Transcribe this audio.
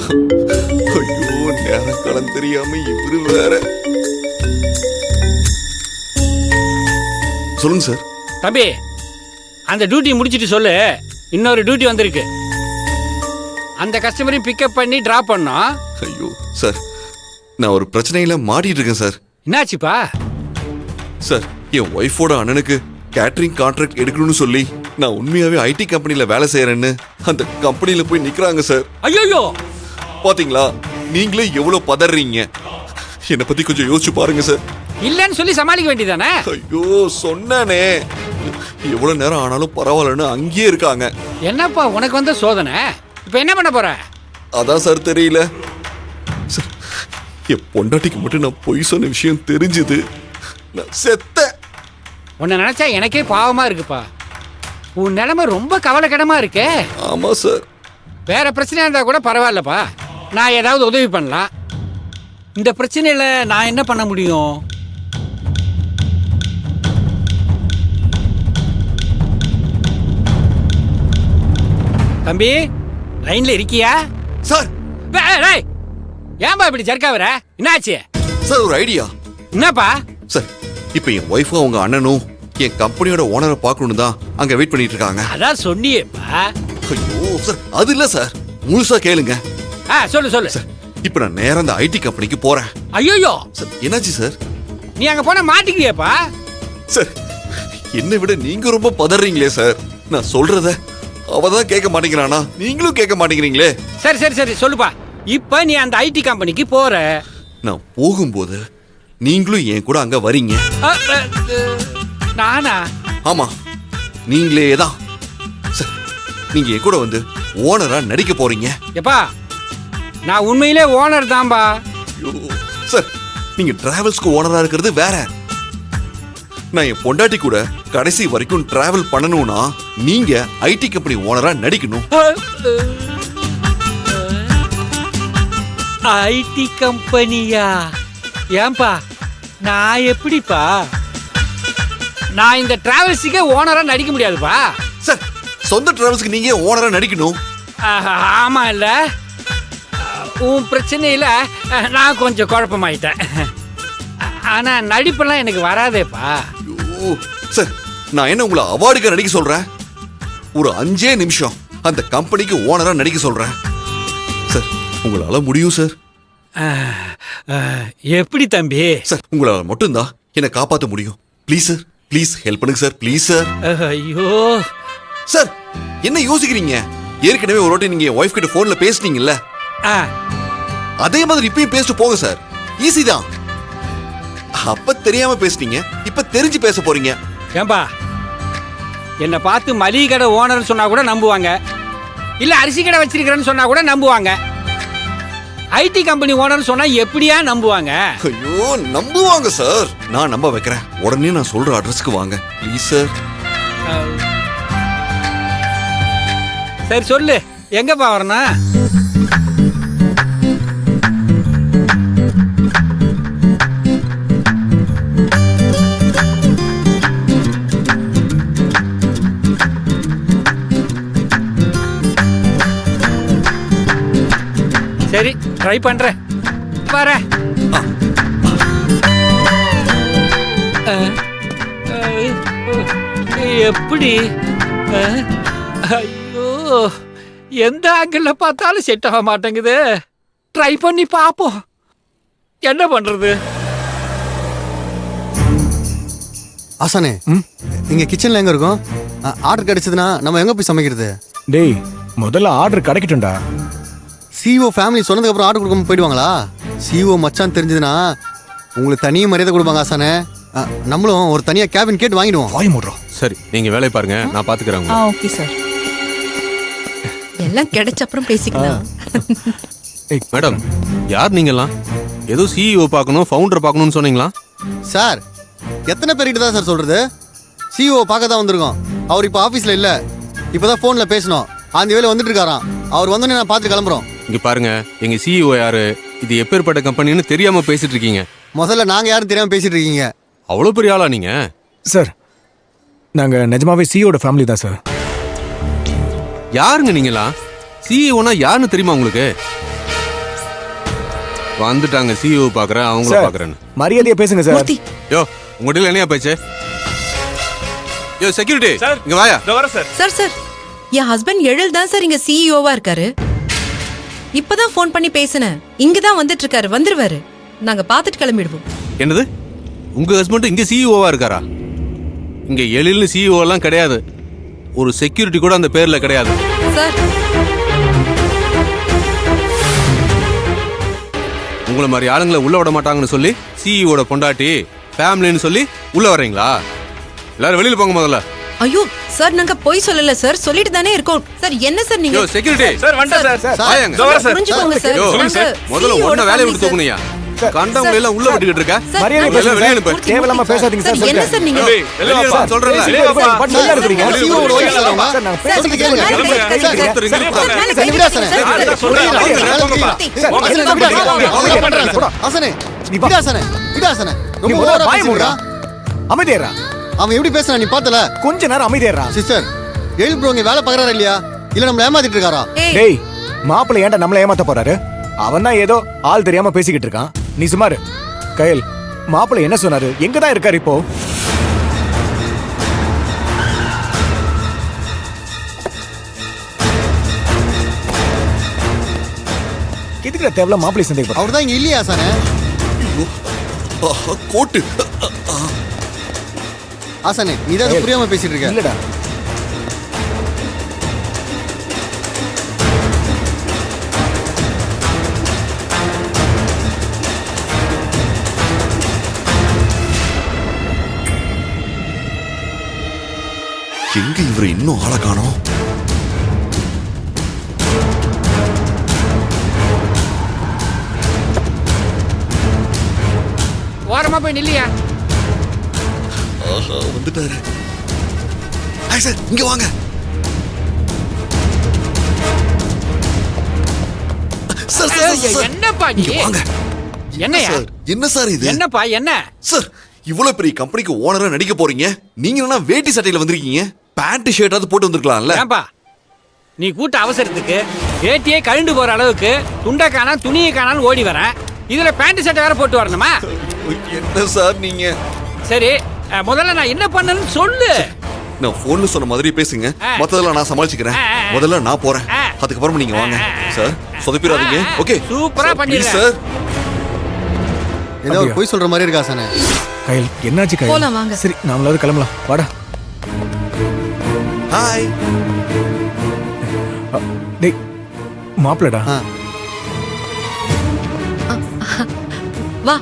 ஐயோ, நேரம் காலம் தெரியாம இவரு வேற. சொல்லுங்க சார். தம்பி, அந்த டியூட்டி முடிச்சிட்டு சொல்லு, இன்னொரு டியூட்டி வந்திருக்கு. அந்த கஸ்டமரையும் பிக்கப் பண்ணி டிராப் பண்ணோம். ஐயோ சார், நான் ஒரு பிரச்சனையில மாட்டிட்டு இருக்கேன் சார். என்னாச்சுப்பா? சார், என் ஒய்ஃபோட அண்ணனுக்கு கேட்டரிங் கான்ட்ராக்ட் எடுக்கணும்னு சொல்லி நான் உண்மையாவே ஐடி கம்பெனில வேலை செய்யறேன்னு அந்த கம்பெனில போய் நிக்கிறாங்க சார். ஐயோ, பாத்தீங்களா, நீங்களே எவ்வளவு பதறீங்க. என்னை பத்தி கொஞ்சம் யோசிச்சு பாருங்க சார். இல்லன்னு சொல்லி சமாளிக்க வேண்டியதானே? ஐயோ, சொன்னானே எவ்வளவு நேரம் ஆனாலும் பரவாயில்லன்னு அங்கேயே இருக்காங்க. என்னப்பா உனக்கு வந்த சோதனை? இப்ப என்ன பண்ண போற? அதான் சார் தெரியல. சார், என் பொண்டாட்டிக்கு மட்டும் நான் பொய் சொன்ன விஷயம் தெரிஞ்சது, நான் செத்தேன். உன்னை நினைச்சா எனக்கே பாவமா இருக்குப்பா. உன் நிலைமை ரொம்ப கவலைக்கிடமா இருக்கே. ஆமா சார். வேற பிரச்சனையா இருந்தா கூட பரவாயில்லப்பா, நான் ஏதாவது உதவி பண்ணலாம். இந்த பிரச்சனையில நான் என்ன பண்ண முடியும்? தம்பி, லைன்ல இருக்கியா? சார், ஏன்பா இப்படி ஜர்க்காவற? என்னாச்சு சார்? ஒரு ஐடியா. என்னப்பா? சார், இப்ப என் ஒய்ஃபும் அவங்க அண்ணனும் என் கம்பெனியோட ஓனரை பார்க்கணும் தான் அங்க வெயிட் பண்ணிட்டு இருக்காங்க. அதான் சொன்னியேப்பா. ஐயோ சார், அது இல்ல சார், முழுசா கேளுங்க. சொல்லு சொல்லு. சார், இப்ப நான் நேரா அந்த ஐடி கம்பெனிக்கு போறேன். ஐயோ சார், என்னாச்சு சார்? நீ அங்க போன மாட்டிக்கிறியப்பா. சார், என்னை விட நீங்க ரொம்ப பதறீங்களே சார். நான் சொல்றத அவதான் கேட்க மாட்டேங்கிறானா, நீங்களும் கேட்க மாட்டேங்கிறீங்களே. சரி சரி சரி, சொல்லுப்பா. இப்ப நீ அந்த ஐடி கம்பெனிக்கு போற. நான் போகும்போது நீங்களும் என் கூட அங்க வரீங்க. நானா? ஆமா, நீங்களே தான் சார். நீங்க என் கூட வந்து ஓனரா நடிக்க போறீங்க. எப்பா, நான் உண்மையிலே ஓனர் தான்பா. சார், நீங்க டிராவல்ஸ்க்கு ஓனரா இருக்கிறது வேற. நான் என் பொண்டாட்டி கூட கடைசி வரைக்கும் டிராவல் பண்ணணும்னா நீங்க ஐடி கம்பெனி ஓனரா நடிக்கணும். ஐடி கம்பெனியா? ஏன்பா, நான் எப்படிப்பா? நான் இந்த டிராவல்ஸுக்கே ஓனரா நடிக்க முடியாதுப்பா. சார், சொந்த டிராவல்ஸ்க்கு நீங்க ஓனரா நடிக்கணும். ஆமா இல்ல, உன் பிரச்சனையில நான் கொஞ்சம் குழப்பமாயிட்டேன். ஆனா நடிப்பெல்லாம் எனக்கு வராதேப்பா. சார், நான் என்ன உங்களை அவார்டுக்கு நடிக்க சொல்றேன்? ஒரு 5 நிமிஷம் அந்த கம்பெனிக்கு ஓனரா நடிக்க சொல்றேன். சார், உங்களால முடியும் சார். எப்படி தம்பி? சார், உங்களால மட்டும்தான் என்னை காப்பாற்ற முடியும். ப்ளீஸ் சார், ப்ளீஸ் ஹெல்ப் பண்ணுங்க சார், ப்ளீஸ் சார். ஐயோ சார், என்ன யோசிக்கிறீங்க? ஏற்கனவே ஒரு வாட்டி நீங்க என் ஒய்ஃப் கிட்ட போன்ல பேசுனீங்கல்ல, அதே மாதிரி இப்பயும் பேசிட்டு போங்க சார். ஈஸி தான். அப்ப தெரியாம பேசுனீங்க, இப்ப தெரிஞ்சு பேச போறீங்க. ஏன்பா, என்னை பார்த்து மளிகை கடை ஓனர் சொன்னா கூட நம்புவாங்க, இல்ல அரிசி கடை வச்சிருக்கிறேன்னு சொன்னா கூட நம்புவாங்க. ஐடி கம்பெனி ஓனர் சொன்னா எப்படியா நம்புவாங்க? ஐயோ, நம்புவாங்க சார். நான் நம்ப வைக்கிறேன். உடனே நான் சொல்ற அட்ரஸ்க்கு வாங்க ப்ளீஸ் சார். சரி சொல்லு, எங்கப்பா வரணும்? சரி, ட்ரை பண்றேன். வரேன். எப்படி? ஐயோ, எந்த ஆங்கிள் பார்த்தாலும் செட் ஆக மாட்டேங்குது. ட்ரை பண்ணி பாப்போம், என்ன பண்றது? ஆசானே, இங்க கிச்சன்ல எங்க இருக்கும்? ஆர்டர் கிடைச்சதுன்னா நம்ம எங்க போய் சமைக்கிறது? டேய், முதல்ல ஆர்டர் கிடைக்கட்டும்டா. சிஓ ஃபேமிலி சொன்னதுக்கு அப்புறம் ஆர்டர் கொடுக்காம போயிடுவாங்களா? சிஓ மச்சான் தெரிஞ்சதுன்னா உங்களுக்கு தனியாக மரியாதை கொடுப்பாங்க ஆசானே. நம்மளும் ஒரு தனியா கேபின் கேட்டு வாங்கிடுவோம். வாய் மூடுறோம். சரி, நீங்க வேலையை பாருங்க, நான் பாத்துக்கிறேன். ஓகே சார், எல்லாம் கிடைச்ச அப்புறம் பேசிக்கலாம். மேடம், யார் நீங்கலாம்? ஏதோ சிஇஓ பார்க்கணும், ஃபவுண்டர் பார்க்கணும்னு சொன்னீங்களா? சார், எத்தனை பேர்கிட்ட தான் சார் சொல்றது? சிஓ பார்க்க தான் வந்திருக்கோம். அவர் இப்போ ஆஃபீஸில் இல்லை, இப்போதான் ஃபோனில் பேசணும். அந்த வேலை வந்துட்டு இருக்காராம். அவர் வந்தோடனே நான் பார்த்து கிளம்புறோம். இங்க பாருங்க, எங்க சிஇஓ யாரு, இது எப்பேற்பட்ட கம்பெனின்னு தெரியாம பேசிட்டு இருக்கீங்க. முதல்ல நாங்க யாரும் தெரியாம பேசிட்டு இருக்கீங்க. அவ்வளவு பெரிய ஆளா நீங்க? சார், நாங்க நிஜமாவே சிஓட ஃபேமிலி தான் சார். யாருங்க நீங்களா? சிஇஓனா யாருன்னு தெரியுமா உங்களுக்கு? வந்துட்டாங்க சிஇஓ பாக்குறேன் அவங்கள சார் பாக்குறேன்னு. மரியாதையா பேசுங்க சார். மூர்த்தி யோ உங்ககிட்ட என்னையா பேச்சு? யோ செக்யூரிட்டி இங்க வாயா. சார் சார் என் ஹஸ்பண்ட் எழில் தான் சார் இங்க சிஇஓவா இருக்காரு. இப்பதான் ஃபோன் பண்ணி பேசினேன். இங்க தான் வந்துட்டு இருக்காரு, வந்துருவாரு. நாங்க பார்த்துட்டு கிளம்பிடுவோம். என்னது உங்க ஹஸ்பண்ட் இங்க சிஇஓவா இருக்காரா? இங்க எழில்னு சிஇஓ எல்லாம் கிடையாது. ஒரு செக்யூரிட்டி கூட அந்த பேர்ல கிடையாது. சார் உங்களை மாதிரி ஆளுங்களை உள்ள விட மாட்டாங்கன்னு சொல்லி சிஇஓட பொண்டாட்டி ஃபேமிலின்னு சொல்லி உள்ள வர்றீங்களா? எல்லாரும் வெளியில போங்க முதல்ல. ஐயோ சார் நாங்க போய் சொல்லல சார், சொல்லிட்டு தானே இருக்கோம் சார். என்ன சார் நீங்க? யோ செக்யூரிட்டி சார் வந்துட்டேன் சார். வாயாங்க. புரிஞ்சுக்கோங்க சார். யோ நாங்க முதல்ல CEO ஒண்ண வேலைய family விட்டு சார். தூக்குனியா? கண்டவங்க எல்லாம் உள்ள விட்டுக்கிட்டு இருக்க. சார், மரியாதை நாங்க பேசுங்க வெளியே சார். அனுப்பு. தேவையில்லாம பேசாதீங்க சார். சார், என்ன சார் நீங்க? டேய், வெளிய வெளியே வாப்பா. வா, சொல்றேன்ல. வெளியே வாப்பா. நல்லா இருக்கிறீங்க. CEO வோட wife சொல்றவங்க. சார் நாங்க சார், பேசுறது சார், கேளுங்க. மேல கை வைக்காதீங்க சார். ஒருத்தர் இங்க சார், இருப்பாங்க. மேல கை சரி, விடாசனே. வைக்காதீங்க சார். ஆசனே விடாசனே விடாசனே நீ ரொம்ப முதல்ல ஓவரா வாய் மூடுடா. பேசுறா. அமைதியாரா. அவன் எப்படி பேசுறான் நீ பார்த்தல? கொஞ்ச நேரம் அமைதியாரா. சிஸ்டர் எழில் ப்ரோ இங்க வேலை பார்க்கறாரா இல்லையா? இல்ல நம்மள ஏமாத்திட்டு இருக்காரா? ஏய், டேய் மாப்பிள்ளை ஏன்டா நம்மள ஏமாத்த போறாரு? அவன் தான் ஏதோ ஆள் தெரியாம பேசிக்கிட்டு இருக்கான். நீ சுமாரு. கயல் மாப்பிள்ளை என்ன சொன்னாரு? எங்க தான் இருக்காரு இப்போ? எதுக்குற தேவல மாப்பிள்ளை சந்தேகப்படுற? அவர் தான் இங்க இல்லையா ஆசனே? கோட்டு ஆசனே நீ தான் ஏய். புரியாம பேசிட்டு இருக்க. இல்லடா. எங்க இவரு இன்னும் ஆளை காணோம்? ஓரமா போய் நில்லையா. ஆஹா, வந்துட்டாரு. ஹாய் சார், இங்க வாங்க. Sir, sir, sir, sir. என்னப்பா நீ? இங்க வாங்க. என்னய்யா? சார், என்ன சார் இது? என்னப்பா என்ன? சார், இவ்வளவு பெரிய கம்பெனிக்கு ஓனரா நடிக்க போறீங்க. நீங்க என்ன வேட்டி சட்டையில வந்திருக்கீங்க? பேண்ட் ஷர்ட்டாவது போட்டு வந்திருக்கலாம்ல? ஏன்பா நீ கூட்ட அவசரத்துக்கு வேட்டியே கழுண்டு போற அளவுக்கு துண்டை காணா துணியை காணான்னு ஓடி வரேன். இதுல பேண்ட் சட்டை வேற போட்டு வரணுமா? என்ன சார் நீங்க? சரி முதல்ல நான் என்ன பண்ணணும்னு சொல்லு. நான் போன்ல சொன்ன மாதிரி பேசுங்க. மத்ததெல்லாம் நான் சமாளிச்சுக்கிறேன். முதல்ல நான் போறேன். அதுக்கப்புறம் நீங்க வாங்க. சார், சொதப்பிடாதீங்க. ஓகே, சூப்பரா பண்ணிடுறேன். சார். ஏதோ ஒரு பொய் சொல்ற மாதிரி இருக்கா ஆசனே? கயல் என்னாச்சு கயல்? போலாம் வாங்க. சரி நாமளாவது கிளம்பலாம். வாடா. ஹாய். டேய் மாப்பிள்ளடா. ஆ. வா